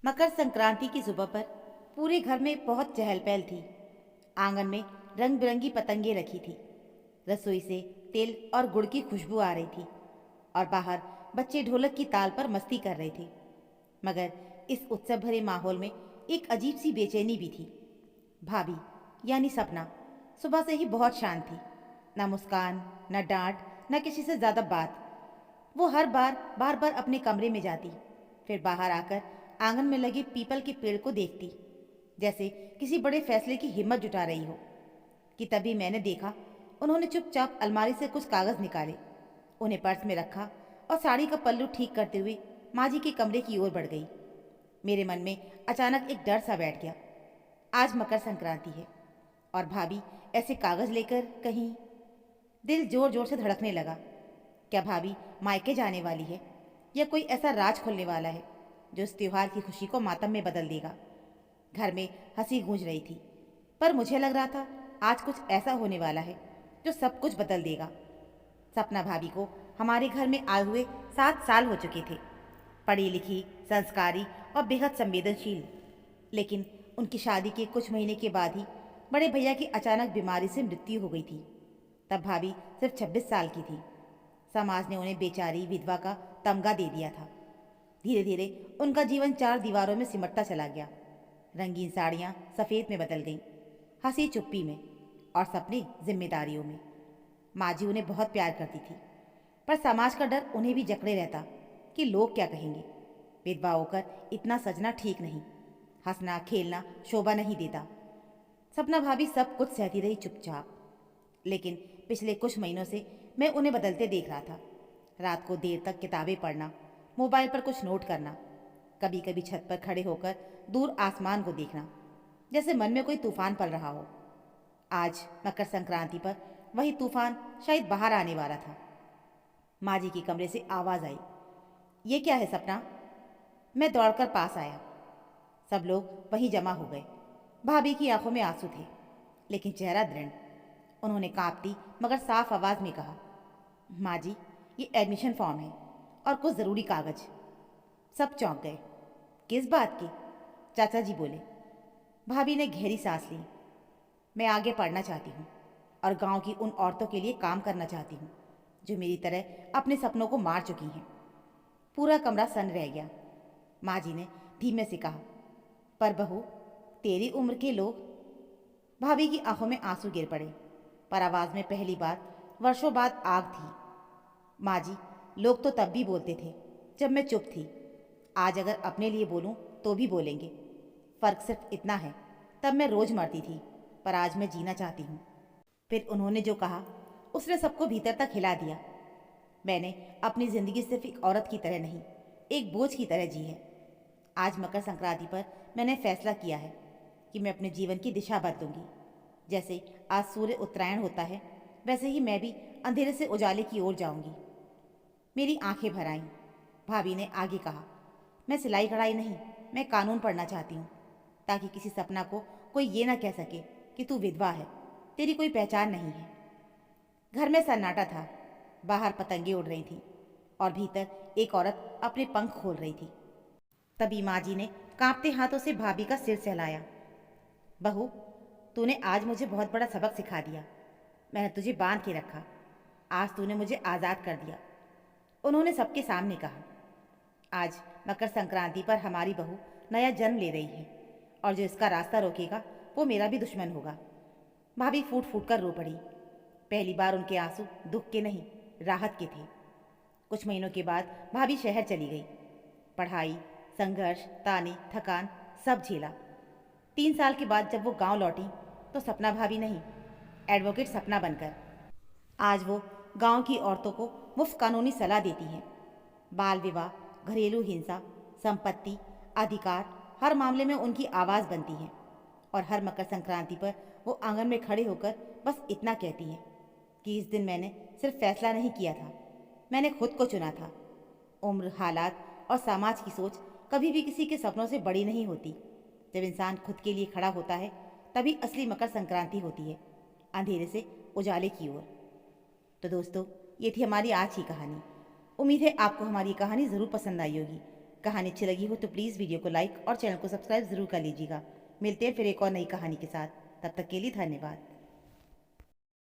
मकर संक्रांति की सुबह पर पूरे घर में बहुत चहल पहल थी। आंगन में रंग बिरंगी पतंगे रखी थी। रसोई से तिल और गुड़ की खुशबू आ रही थी और बाहर बच्चे ढोलक की ताल पर मस्ती कर रहे थे। मगर इस उत्सव भरे माहौल में एक अजीब सी बेचैनी भी थी। भाभी यानी सपना सुबह से ही बहुत शांत थी। न मुस्कान, न डांट, न किसी से ज़्यादा बात। वो हर बार बार अपने कमरे में जाती, फिर बाहर आकर आंगन में लगे पीपल के पेड़ को देखती, जैसे किसी बड़े फैसले की हिम्मत जुटा रही हो। कि तभी मैंने देखा उन्होंने चुपचाप अलमारी से कुछ कागज़ निकाले, उन्हें पर्स में रखा और साड़ी का पल्लू ठीक करते हुए माँ जी के कमरे की ओर बढ़ गई। मेरे मन में अचानक एक डर सा बैठ गया। आज मकर संक्रांति है और भाभी ऐसे कागज़ लेकर कहीं। दिल जोर जोर से धड़कने लगा। क्या भाभी मायके जाने वाली है या कोई ऐसा राज खोलने वाला है जो इस त्योहार की खुशी को मातम में बदल देगा। घर में हंसी गूंज रही थी, पर मुझे लग रहा था आज कुछ ऐसा होने वाला है जो सब कुछ बदल देगा। सपना भाभी को हमारे घर में आए हुए 7 साल हो चुके थे। पढ़ी लिखी, संस्कारी और बेहद संवेदनशील। लेकिन उनकी शादी के कुछ महीने के बाद ही बड़े भैया की अचानक बीमारी से मृत्यु हो गई थी। तब भाभी सिर्फ 26 साल की थी। समाज ने उन्हें बेचारी विधवा का तमगा दे दिया था। धीरे धीरे उनका जीवन 4 दीवारों में सिमटता चला गया। रंगीन साड़ियाँ सफ़ेद में बदल गईं, हंसी चुप्पी में और सपने जिम्मेदारियों में। माँ जी उन्हें बहुत प्यार करती थी, पर समाज का डर उन्हें भी जकड़े रहता कि लोग क्या कहेंगे। विधवा होकर इतना सजना ठीक नहीं, हंसना खेलना शोभा नहीं देता। सपना भाभी सब कुछ सहती रही चुपचाप। लेकिन पिछले कुछ महीनों से मैं उन्हें बदलते देख रहा था। रात को देर तक किताबें पढ़ना, मोबाइल पर कुछ नोट करना, कभी कभी छत पर खड़े होकर दूर आसमान को देखना, जैसे मन में कोई तूफान पल रहा हो। आज मकर संक्रांति पर वही तूफान शायद बाहर आने वाला था। माँ जी के कमरे से आवाज़ आई, ये क्या है सपना? मैं दौड़कर पास आया। सब लोग वहीं जमा हो गए। भाभी की आंखों में आंसू थे, लेकिन चेहरा दृढ़। उन्होंने कांपती मगर साफ आवाज़ में कहा, माँ जी, ये एडमिशन फॉर्म है और कुछ ज़रूरी कागज। सब चौंक गए। किस बात की? चाचा जी बोले। भाभी ने गहरी सांस ली। मैं आगे पढ़ना चाहती हूँ और गांव की उन औरतों के लिए काम करना चाहती हूँ जो मेरी तरह अपने सपनों को मार चुकी हैं। पूरा कमरा सन्न रह गया। माँ जी ने धीमे से कहा, पर बहू, तेरी उम्र के लोग। भाभी की आंखों में आंसू गिर पड़े, पर आवाज़ में पहली बार वर्षों बाद आग थी। माँ जी, लोग तो तब भी बोलते थे जब मैं चुप थी। आज अगर अपने लिए बोलूं तो भी बोलेंगे। फ़र्क सिर्फ इतना है, तब मैं रोज़ मरती थी, पर आज मैं जीना चाहती हूँ। फिर उन्होंने जो कहा उसने सबको भीतर तक हिला दिया। मैंने अपनी ज़िंदगी सिर्फ एक औरत की तरह नहीं, एक बोझ की तरह जी है। आज मकर संक्रांति पर मैंने फैसला किया है कि मैं अपने जीवन की दिशा बदलूंगी। जैसे आज सूर्य उत्तरायण होता है, वैसे ही मैं भी अंधेरे से उजाले की ओर जाऊंगी। मेरी आंखें भर आईं। भाभी ने आगे कहा, मैं सिलाई कढ़ाई नहीं, मैं कानून पढ़ना चाहती हूँ, ताकि किसी सपना को कोई ये ना कह सके कि तू विधवा है, तेरी कोई पहचान नहीं है। घर में सन्नाटा था। बाहर पतंगे उड़ रही थीं और भीतर एक औरत अपने पंख खोल रही थी। तभी माँ जी ने कांपते हाथों से भाभी का सिर सहलाया। बहू, तूने आज मुझे बहुत बड़ा सबक सिखा दिया। मैंने तुझे बांध के रखा, आज तूने मुझे आज़ाद कर दिया। उन्होंने सबके सामने कहा, आज मकर संक्रांति पर हमारी बहू नया जन्म ले रही है और जो इसका रास्ता रोकेगा वो मेरा भी दुश्मन होगा। भाभी फूट फूट कर रो पड़ी। पहली बार उनके आंसू दुख के नहीं, राहत के थे। कुछ महीनों के बाद भाभी शहर चली गई। पढ़ाई, संघर्ष, ताने, थकान सब झेला। 3 साल के बाद जब वो गांव लौटी तो सपना भाभी नहीं, एडवोकेट सपना बनकर। आज वो गांव की औरतों को मुफ्त कानूनी सलाह देती हैं। बाल विवाह, घरेलू हिंसा, संपत्ति, अधिकार, हर मामले में उनकी आवाज़ बनती है। और हर मकर संक्रांति पर वो आंगन में खड़े होकर बस इतना कहती है कि इस दिन मैंने सिर्फ फैसला नहीं किया था, मैंने खुद को चुना था। उम्र, हालात और समाज की सोच कभी भी किसी के सपनों से बड़ी नहीं होती। जब इंसान खुद के लिए खड़ा होता है तभी असली मकर संक्रांति होती है, अंधेरे से उजाले की ओर। तो दोस्तों, ये थी हमारी आज की कहानी। उम्मीद है आपको हमारी कहानी ज़रूर पसंद आई होगी। कहानी अच्छी लगी हो तो प्लीज़ वीडियो को लाइक और चैनल को सब्सक्राइब ज़रूर कर लीजिएगा। मिलते हैं फिर एक और नई कहानी के साथ। तब तक के लिए धन्यवाद।